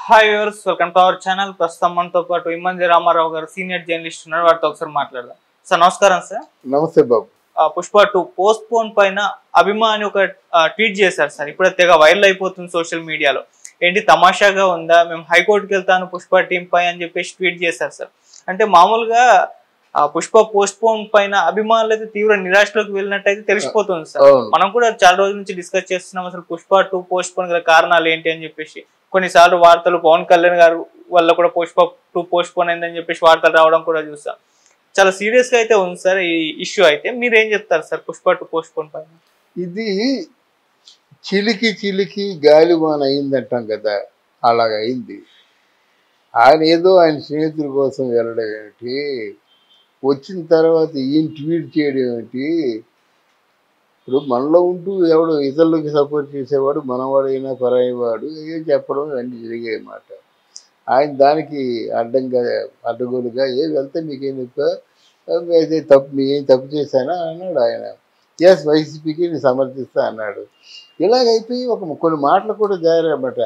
Hi viewers, welcome to our channel. ప్రస్తుతం మనతో పాటు ఇమ్మంది రామారావు గారు సీనియర్ జర్నలిస్ట్ ఉన్నారు. వాటితో ఒకసారి మాట్లాడదాం. సార్ నమస్కారం. సార్ నమస్తే బాబు. పుష్ప 2 పోస్ట్ పోన్ పైన అభిమాని ఒక ట్వీట్ చేశారు సార్. ఇప్పుడు తెగ వైరల్ అయిపోతుంది సోషల్ మీడియాలో. ఏంటి తమాషాగా ఉందా, మేము హైకోర్టుకి వెళ్తాను పుష్ప టీం పై అని చెప్పేసి ట్వీట్ చేశారు సార్. అంటే మామూలుగా పుష్ప పోస్ట్ పోన్ పైన అభిమానులు అయితే తీవ్ర నిరాశలోకి వెళ్ళినట్టయితే తెలిసిపోతుంది సార్. మనం కూడా చాలా రోజుల నుంచి డిస్కస్ చేస్తున్నాం అసలు పుష్ప 2 పోస్ట్ పోన్ గల కారణాలు ఏంటి అని చెప్పేసి. కొన్నిసార్లు వార్తలు పవన్ కళ్యాణ్ గారు వల్ల కూడా పుష్ప 2 పోస్ట్ పోన్ అయిందని చెప్పేసి వార్తలు రావడం కూడా చూసాం. చాలా సీరియస్ గా అయితే ఉంది సార్ ఈ ఇష్యూ. అయితే మీరు ఏం చెప్తారు సార్ పుష్ప 2 పోస్ట్ పోన్ పైన? ఇది చిలికి చిలికి గాలివాన అయిందంటాం కదా, అలాగ అయింది. ఆయన ఏదో ఆయన స్నేహితుల కోసం వెళ్ళడం ఏమిటి, వచ్చిన తర్వాత ఈయన ట్వీట్ చేయడం ఏమిటి? ఇప్పుడు మనలో ఉంటూ ఎవడు ఇతరులకి సపోర్ట్ చేసేవాడు మనవాడైనా పరాయివాడు ఏం చెప్పడం ఇవన్నీ జరిగే మాట. ఆయన దానికి అడ్డగోలుగా వెళ్తే మీకేం అయితే తప్పు, మీ ఏం తప్పు చేశానా అన్నాడు ఆయన. ఎస్, వైసీపీకి నేను సమర్థిస్తా అన్నాడు. ఇలాగైపోయి కొన్ని మాటలు కూడా జారన్నమాట.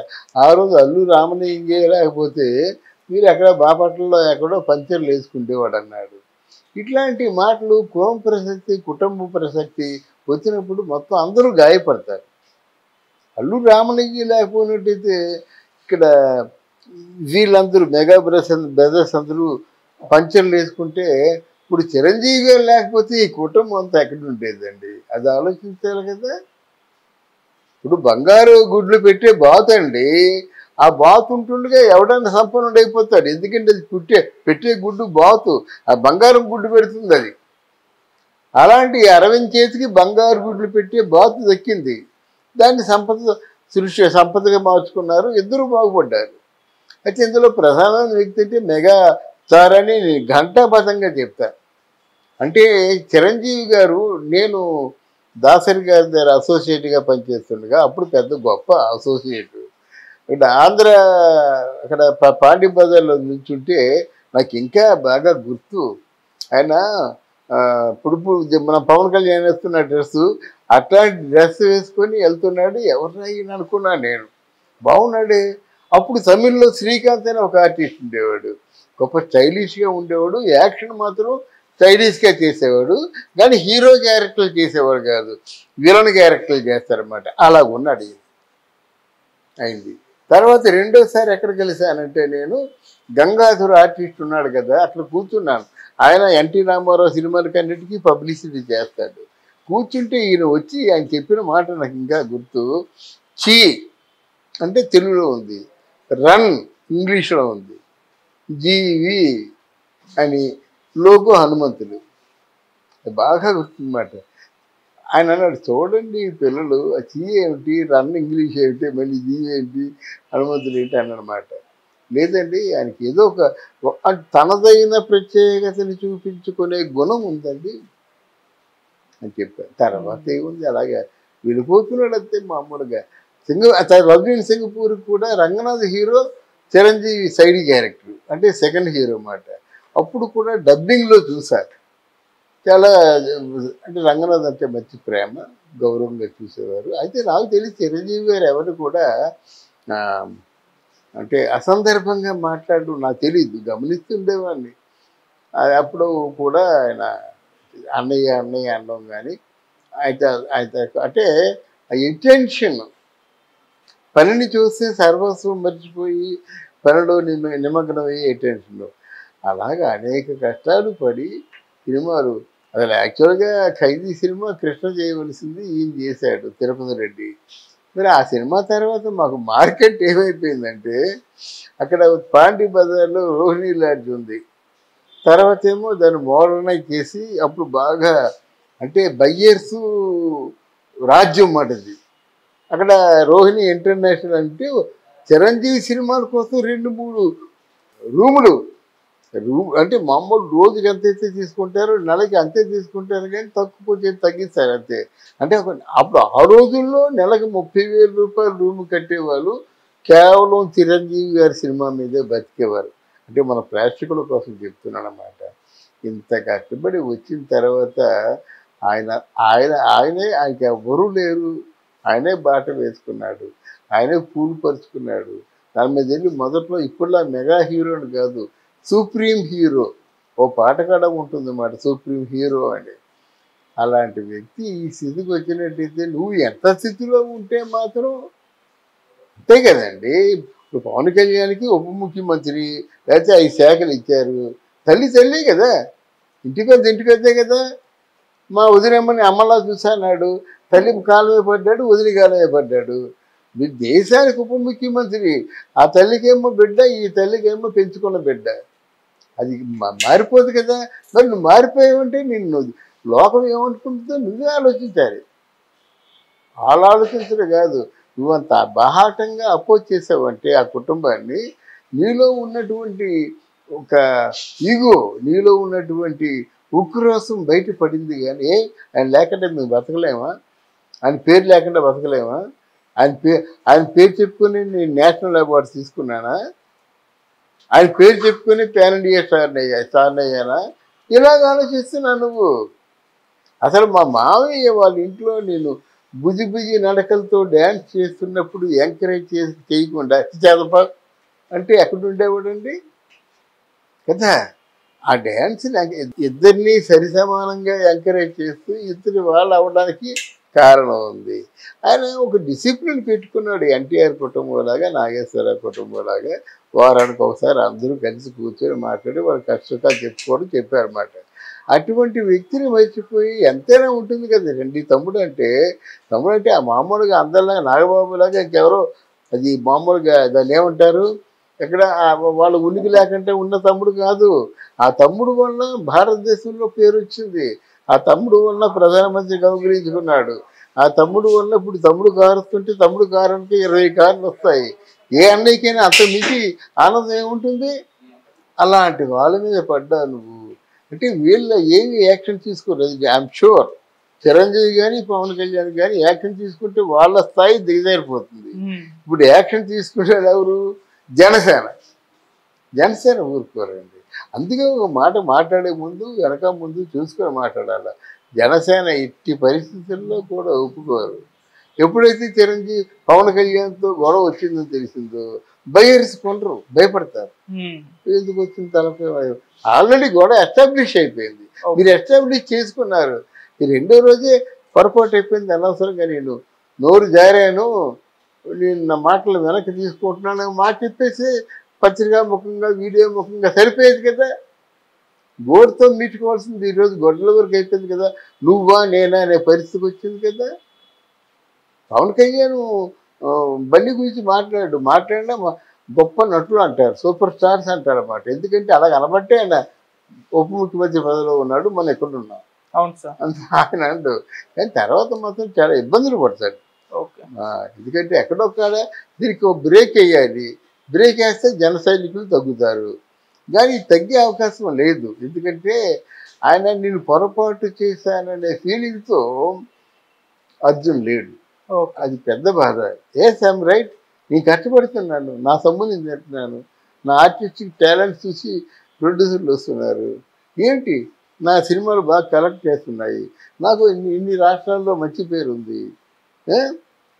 ఆ రోజు అల్లు రామలింగే లేకపోతే మీరు ఎక్కడ బాపట్లలో ఎక్కడో పంచర్లు వేసుకుంటేవాడు అన్నాడు. ఇట్లాంటి మాటలు కులం ప్రసక్తి, కుటుంబ ప్రసక్తి వచ్చినప్పుడు మొత్తం అందరూ గాయపడతారు. అల్లు రామలింగి లేకపోయినట్టయితే ఇక్కడ వీళ్ళందరూ మెగా బ్రదర్స్ అందరూ పంచర్లు వేసుకుంటే ఇప్పుడు చిరంజీవి గారు లేకపోతే ఈ కుటుంబం అంతా ఎక్కడ ఉండేదండి? అది ఆలోచించాలి కదా. ఇప్పుడు బంగారు గుడ్లు పెట్టే బాతు అండి, ఆ బాతు ఉంటుండగా ఎవడన్నా సంపన్నుడు అయిపోతాడు. ఎందుకంటే అది పెట్టే గుడ్డు బాతు, ఆ బంగారం గుడ్డు పెడుతుంది అది. అలాంటి అరవింద్ చేతికి బంగారు గుడ్లు పెట్టే బాతు దక్కింది. దాన్ని సంపదగా మార్చుకున్నారు, ఇద్దరు బాగుపడ్డారు. అయితే ఇందులో ప్రధానమైన వ్యక్తి అంటే మెగా స్టార్ అని ఘంటాపథంగా చెప్తారు. అంటే చిరంజీవి గారు, నేను దాసరి గారి దగ్గర అసోసియేట్గా పనిచేస్తుండగా, అప్పుడు పెద్ద గొప్ప అసోసియేట్. ఇక్కడ ఆంధ్ర అక్కడ పాండి బజార్లో నుంచుంటే నాకు ఇంకా బాగా గుర్తు. ఆయన ఇప్పుడు మన పవన్ కళ్యాణ్ వేస్తున్న డ్రెస్సు, అట్లాంటి డ్రెస్ వేసుకొని వెళ్తున్నాడు. ఎవరు అయినా అనుకున్నాను నేను, బాగున్నాడే. అప్పుడు తమిళ్లో శ్రీకాంత్ అని ఒక ఆర్టిస్ట్ ఉండేవాడు, గొప్ప స్టైలిష్గా ఉండేవాడు. యాక్షన్ మాత్రం స్టైలిష్గా చేసేవాడు, కానీ హీరో క్యారెక్టర్లు చేసేవాడు కాదు, విలన్ క్యారెక్టర్లు చేస్తారన్నమాట. అలా ఉన్నాడు అయింది. తర్వాత రెండోసారి ఎక్కడ కలిశానంటే, నేను గంగాధర్ ఆర్టిస్ట్ ఉన్నాడు కదా, అట్లా కూర్చున్నాను. ఆయన ఎన్టీ రామారావు సినిమాలకి అన్నిటికీ పబ్లిసిటీ చేస్తాడు. కూర్చుంటే ఈయన వచ్చి ఆయన చెప్పిన మాట నాకు ఇంకా గుర్తు. చీ అంటే తెలుగులో ఉంది, రన్ ఇంగ్లీష్లో ఉంది, జీవి అని లోగో హనుమంతుడు, బాగా గుర్తుందన్నమాట. ఆయన అన్నాడు, చూడండి పిల్లలు, చీ ఏమిటి, రన్ ఇంగ్లీష్ ఏమిటి, మళ్ళీ జీవి ఏంటి, హనుమంతుడు ఏంటి అన్నమాట. లేదండి, ఆయనకి ఏదో ఒక తనదైన ప్రత్యేకతని చూపించుకునే గుణం ఉందండి అని చెప్పాను. తర్వాత ఏముంది, అలాగే వెళ్ళిపోతున్నాడు అంతే మామూలుగా. రఘువీర్ సింగపూర్ కూడా Ranganath hero, Chiranjeevi side character అంటే సెకండ్ హీరో అన్నమాట. అప్పుడు కూడా డబ్బింగ్లో చూశారు. చాలా అంటే రంగనాథ్ అంటే మంచి ప్రేమ, గౌరవంగా చూసేవారు. అయితే నాకు తెలిసి చిరంజీవి గారు ఎవరు కూడా అంటే అసందర్భంగా మాట్లాడు నాకు తెలియదు, గమనిస్తుండేవాడిని. అప్పుడు కూడా ఆయన అన్నయ్య అన్నయ్య అనడం కానీ, అయితే అంటే ఆ ఇంటెన్షన్, పనిని చూస్తే సర్వస్వం మర్చిపోయి పనిలో నిమగ్నమయ్యే ఇంటెన్షన్లో అలాగా అనేక కష్టాలు పడి సినిమాలు. అసలు యాక్చువల్గా ఖైదీ సినిమా కృష్ణ చేయవలసింది ఈయన చేశాడు, తిరుపతి రెడ్డి. మరి ఆ సినిమా తర్వాత మాకు మార్కెట్ ఏమైపోయిందంటే, అక్కడ పాండి బజార్లో రోహిణి లాడ్జ్ ఉంది. తర్వాత ఏమో దాన్ని మోడర్నైజ్ చేసి అప్పుడు బాగా అంటే బయ్యర్స్ రాజ్యం మాటది. అక్కడ రోహిణి ఇంటర్నేషనల్ అంటే చిరంజీవి సినిమాల కోసం 2-3 రూములు అంటే మామూలు రోజుకి ఎంతైతే తీసుకుంటారో నెలకి అంతే తీసుకుంటారు, కానీ తక్కువ కొంచెం తగ్గిస్తారు అంతే. అంటే అప్పుడు ఆ రోజుల్లో నెలకు 30,000 రూపాయలు రూమ్ కట్టేవాళ్ళు, కేవలం చిరంజీవి గారి సినిమా మీదే బతికేవారు. అంటే మన ప్రేక్షకుల కోసం చెప్తున్నాను అన్నమాట. ఇంత కష్టపడి వచ్చిన తర్వాత ఆయనకి ఎవరూ లేరు, ఆయనే బాట వేసుకున్నాడు, ఆయనే పూలు పరుచుకున్నాడు. దాని మీద వెళ్ళి మొదట్లో ఇప్పుడులా మెగా హీరోని కాదు, సుప్రీం హీరో ఓ పాట కూడా ఉంటుంది అన్నమాట, సుప్రీం హీరో అని. అలాంటి వ్యక్తి ఈ స్థితికి వచ్చినట్టయితే నువ్వు ఎంత స్థితిలో ఉంటే మాత్రం అంతే కదండి. ఇప్పుడు పవన్ కళ్యాణ్కి ఉప ముఖ్యమంత్రి లేకపోతే 5 శాఖలు ఇచ్చారు. తల్లి కదా, ఇంటికొద్దే కదా. మా వదినమ్మని అమ్మలా చూసాన్నాడు, తల్లి కాలమే పడ్డాడు, వదిలి కాలమే పడ్డాడు. మీరు దేశానికి ఉప ముఖ్యమంత్రి, ఆ తల్లికేమో బిడ్డ, ఈ తల్లికేమో పెంచుకున్న బిడ్డ. అది మారిపోదు కదా. మరి నువ్వు మారిపోయావంటే నిన్ను లోకం ఏమనుకుంటుందో నువ్వే ఆలోచించాలి. వాళ్ళు ఆలోచించడం కాదు. నువ్వంత బాహాటంగా అపోజ్ చేసావంటే ఆ కుటుంబాన్ని, నీలో ఉన్నటువంటి ఒక ఈగో, నీలో ఉన్నటువంటి ఉక్రోసం బయటపడింది. కానీ ఆయన లేకుండా మేము బతకలేమా? ఆయన పేరు లేకుండా బతకలేమా? ఆయన పేరు చెప్పుకొని నేను నేషనల్ అవార్డు తీసుకున్నానా? ఆయన పేరు చెప్పుకొని పాన్ ఇండియా స్టార్ని అయ్యానా? ఇలాగ ఆలోచిస్తున్నా నువ్వు. అసలు మా మామయ్య వాళ్ళ ఇంట్లో నేను బుజి నడకలతో డ్యాన్స్ చేస్తున్నప్పుడు ఎంకరేజ్ చేయకుండా చదప అంటే ఎక్కడుండేవాడండి కదా. ఆ డ్యాన్స్ని ఇద్దరినీ సరిసమానంగా ఎంకరేజ్ చేస్తూ ఇద్దరు వాళ్ళు అవ్వడానికి కారణం ఉంది. ఆయన ఒక డిసిప్లిన్ పెట్టుకున్నాడు. ఎన్టీఆర్ కుటుంబంలాగా, నాగేశ్వరరావు కుటుంబంలాగా వారానికి ఒకసారి అందరూ కలిసి కూర్చొని మాట్లాడి వాళ్ళ కష్టాలు చెప్పుకోవడం చెప్పారన్నమాట. అటువంటి వ్యక్తిని మర్చిపోయి ఎంతైనా ఉంటుంది కదండి తమ్ముడు అంటే ఆ మామూలుగా అందరిలాగా నాగబాబులాగా ఇంకెవరో అది మామూలుగా దాన్ని ఏమంటారు ఎక్కడ వాళ్ళ ఉనికి లేకుండా ఉన్న తమ్ముడు కాదు. ఆ తమ్ముడు వల్ల భారతదేశంలో పేరు వచ్చింది. ఆ తమ్ముడు వల్ల ప్రధానమంత్రి గౌరవించుకున్నాడు. ఆ తమ్ముడు వల్ల ఇప్పుడు తమ్ముడు కారుస్తుంటే తమ్ముడు కారుకి 20 కార్లు వస్తాయి. ఏ అన్నయ్యకైనా అంత మించి ఆనందం ఏముంటుంది? అలాంటి వాళ్ళ మీద పడ్డా నువ్వు అంటే వీళ్ళ ఏమి యాక్షన్ తీసుకోలేదు. ఐఎమ్ షూర్ చిరంజీవి కానీ పవన్ కళ్యాణ్ కానీ యాక్షన్ తీసుకుంటే వాళ్ళ స్థాయి దిగజారిపోతుంది. ఇప్పుడు యాక్షన్ తీసుకునేది ఎవరు? జనసేన ఊరుకోరండి. అందుకే ఒక మాట మాట్లాడే ముందు వెనక ముందు చూసుకొని మాట్లాడాలి. జనసేన ఎట్టి పరిస్థితుల్లో కూడా ఒప్పుకోరు. ఎప్పుడైతే చిరంజీవి పవన్ కళ్యాణ్తో గొడవ వచ్చిందని తెలిసిందో బయర్చుకుంటారు, భయపడతారు. ఎందుకు వచ్చిన తలపై ఆల్రెడీ గొడవ ఎస్టాబ్లిష్ అయిపోయింది. మీరు ఎస్టాబ్లిష్ చేసుకున్నారు. ఈ రెండో రోజే పొరపాటు అయిపోయింది. అనవసరంగా నేను నోరు జారాను, నేను నా మాటలు వెనక్కి తీసుకుంటున్నాను మాట చెప్పేసి పత్రికా ముఖంగా వీడియో ముఖంగా సరిపోయేది కదా. గోడుతో మీటుకోవాల్సింది ఈరోజు గొడ్డల వరకు అయిపోయింది కదా. నువ్వా నేనా అనే పరిస్థితికి వచ్చింది కదా. పవన్ కళ్యాణ్ బండి గురించి మాట్లాడినా గొప్ప నటులు అంటారు, సూపర్ స్టార్స్ అంటారు అన్నమాట. ఎందుకంటే అలా కనబట్టే ఆయన ఉప ముఖ్యమంత్రి పదవిలో ఉన్నాడు, మనం ఎక్కడున్నాం. అవును సార్. ఆయన అంటూ కానీ తర్వాత మాత్రం చాలా ఇబ్బందులు పడతాడు. ఎందుకంటే ఎక్కడొక్కడ దీనికి ఒక బ్రేక్ వేయాలి. బ్రేక్ వేస్తే జన సైనికులు తగ్గుతారు. కానీ తగ్గే అవకాశం లేదు. ఎందుకంటే ఆయన నేను పొరపాటు చేశాననే ఫీలింగ్తో అర్జున్ లేడు. అది పెద్ద బాధ. ఐఎమ్ రైట్, నేను కష్టపడుతున్నాను, నా సొమ్ము నేను తింటున్నాను, నా ఆర్టిస్టిక్ టాలెంట్ చూసి ప్రొడ్యూసర్లు వస్తున్నారు, ఏంటి నా సినిమాలు బాగా కలెక్ట్ చేస్తున్నాయి, నాకు ఇన్ని రాష్ట్రాల్లో మంచి పేరు ఉంది,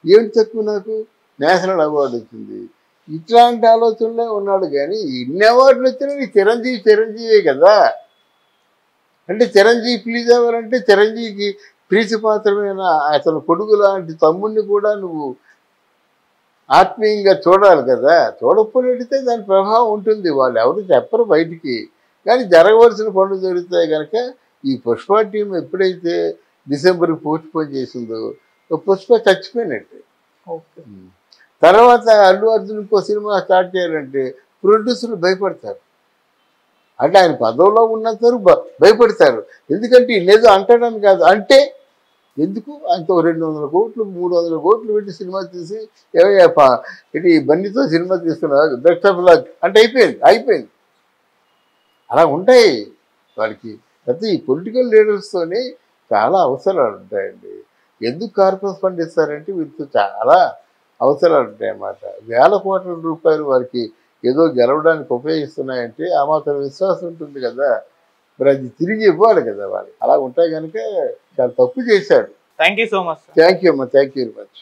ఏమిటి తక్కువ నాకు నేషనల్ అవార్డు వచ్చింది. ఇట్లాంటి ఆలోచనలే ఉన్నాడు. కానీ ఇన్ని అవార్డులు వచ్చినా నీ చిరంజీవే కదా. అంటే చిరంజీవి ప్లీజ్ అవ్వాలంటే చిరంజీవికి ప్రీతిపాత్రమైన అతను కొడుకు లాంటి తమ్ముడిని కూడా నువ్వు ఆత్మీయంగా చూడాలి కదా. చూడకపోతే దాని ప్రభావం ఉంటుంది. వాళ్ళు ఎవరు చెప్పరు బయటికి. కానీ జరగవలసిన పనులు జరుగుతాయి కనుక ఈ పుష్ప టీం ఎప్పుడైతే డిసెంబర్కి పోస్ట్పోన్ చేసిందో పుష్ప చచ్చిపోయినట్టు. తర్వాత అల్లు అర్జున్ ఇంకో సినిమా స్టార్ట్ చేయాలంటే ప్రొడ్యూసర్లు భయపడతారు. అంటే ఆయన పదవిలో ఉన్నంతరు భయపడతారు. ఎందుకంటే ఇన్నేదో అంటాడని కాదు, అంటే ఎందుకు అంత 200 కోట్లు 300 కోట్లు పెట్టి సినిమా తీసి ఇటు బండితో సినిమా తీసుకున్నారు బెస్ట్ ఆఫ్ లక్ అంటే అయిపోయింది. అలా ఉంటాయి వాడికి. అయితే ఈ పొలిటికల్ లీడర్స్తోనే చాలా అవసరాలు ఉంటాయండి. ఎందుకు కార్పొరేట్ ఫండ్ ఇస్తారంటే వీటితో చాలా అవసరాలు ఉంటాయన్నమాట. వేల కోట్ల రూపాయలు వారికి ఏదో గెలవడానికి ఉపయోగిస్తున్నాయంటే ఆ మాత్రం విశ్వాసం ఉంటుంది కదా. మరి అది తిరిగి ఇవ్వాలి కదా వాళ్ళు. అలా ఉంటాయి కనుక చాలా తప్పు చేశాడు. Thank you so much. Thank you అమ్మా, థ్యాంక్ యూ వెరీ మచ్.